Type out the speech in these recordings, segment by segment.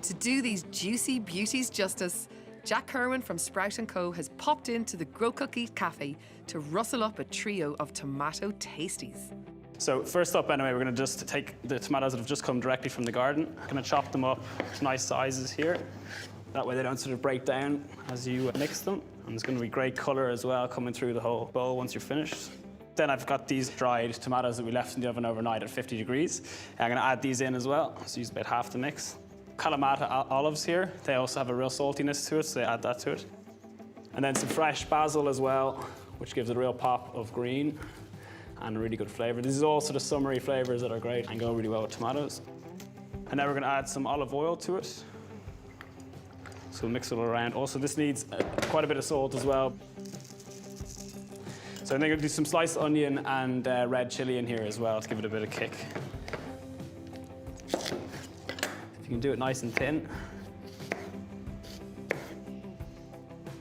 To do these juicy beauties justice, Jack Kirwan from Sprout & Co has popped into the Grow Cook Eat Cafe to rustle up a trio of tomato tasties. So first up anyway, we're going to just take the tomatoes that have just come directly from the garden. Going to chop them up to nice sizes here. That way they don't sort of break down as you mix them. And there's going to be great colour as well coming through the whole bowl once you're finished. Then I've got these dried tomatoes that we left in the oven overnight at 50 degrees. I'm going to add these in as well, so use about half the mix. Kalamata olives here, they also have a real saltiness to it, so they add that to it. And then some fresh basil as well, which gives it a real pop of green and a really good flavour. These are all sort of summery flavours that are great and go really well with tomatoes. And then we're going to add some olive oil to it. So we'll mix it all around. Also, this needs quite a bit of salt as well. So I'm going to do some sliced onion and red chilli in here as well to give it a bit of kick. If you can do it nice and thin.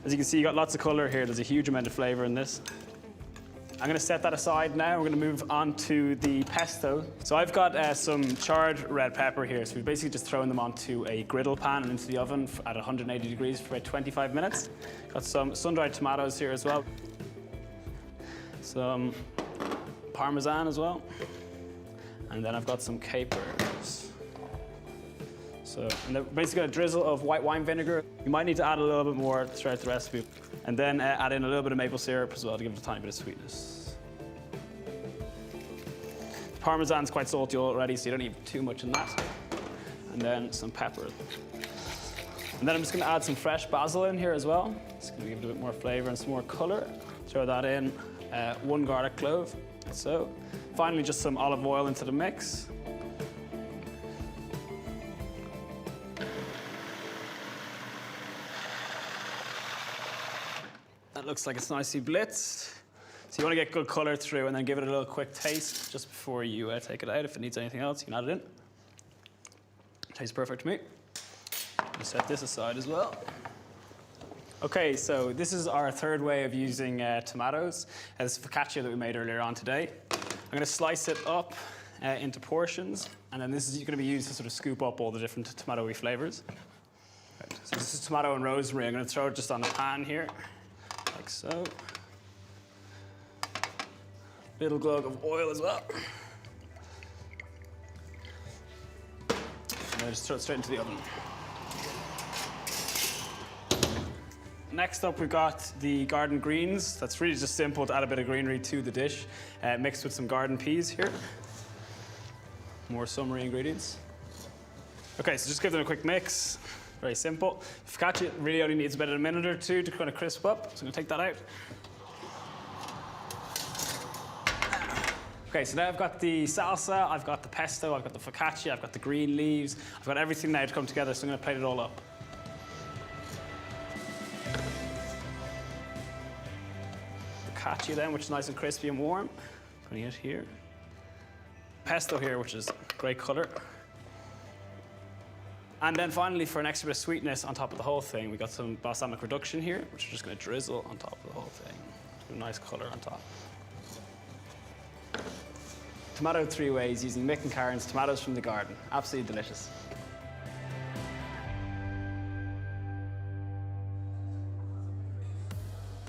As you can see, you got lots of colour here. There's a huge amount of flavour in this. I'm going to set that aside now. We're going to move on to the pesto. So I've got some charred red pepper here. So we've basically just thrown them onto a griddle pan and into the oven at 180 degrees for about 25 minutes. Got some sun-dried tomatoes here as well. Some Parmesan as well. And then I've got some capers. So, and then basically a drizzle of white wine vinegar. You might need to add a little bit more throughout the recipe. And then add in a little bit of maple syrup as well to give it a tiny bit of sweetness. Parmesan's quite salty already, so you don't need too much in that. And then some pepper. And then I'm just going to add some fresh basil in here as well. It's going to give it a bit more flavour and some more colour. Throw that in. 1 garlic clove. So, finally just some olive oil into the mix. That looks like it's nicely blitzed. So you want to get good colour through and then give it a little quick taste just before you take it out. If it needs anything else, you can add it in. Tastes perfect to me. I'll set this aside as well. Okay, so this is our third way of using tomatoes. This focaccia that we made earlier on today. I'm going to slice it up into portions, and then this is going to be used to sort of scoop up all the different tomatoey flavours. Right, so this is tomato and rosemary. I'm going to throw it just on the pan here, like so. Little glug of oil as well. And then just throw it straight into the oven. Next up, we've got the garden greens. That's really just simple to add a bit of greenery to the dish, mixed with some garden peas here. More summery ingredients. Okay, so just give them a quick mix. Very simple. Focaccia really only needs about a minute or two to kind of crisp up, so I'm gonna take that out. Okay, so now I've got the salsa, I've got the pesto, I've got the focaccia, I've got the green leaves. I've got everything now to come together, so I'm gonna plate it all up. Focaccia then, which is nice and crispy and warm. Putting it here. Pesto here, which is great colour. And then finally, for an extra bit of sweetness on top of the whole thing, we got some balsamic reduction here, which we're just going to drizzle on top of the whole thing. A nice colour on top. Tomato 3 ways using Mick and Karen's tomatoes from the garden. Absolutely delicious.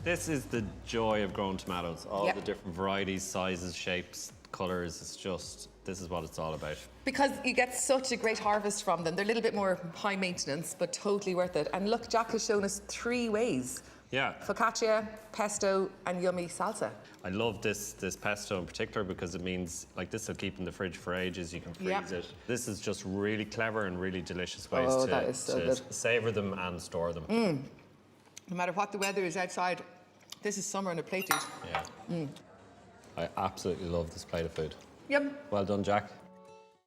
This is the joy of growing tomatoes. All the different varieties, sizes, shapes, colours. It's just, this is what it's all about. Because you get such a great harvest from them. They're a little bit more high maintenance, but totally worth it. And look, Jack has shown us 3 ways. Yeah. Focaccia, pesto, and yummy salsa. I love this pesto in particular because it means, like, this will keep in the fridge for ages. You can freeze it. This is just really clever and really delicious ways to savour them and store them. No matter what the weather is outside, this is summer on a plate, dude. Yeah. I absolutely love this plate of food. Yum. Well done, Jack.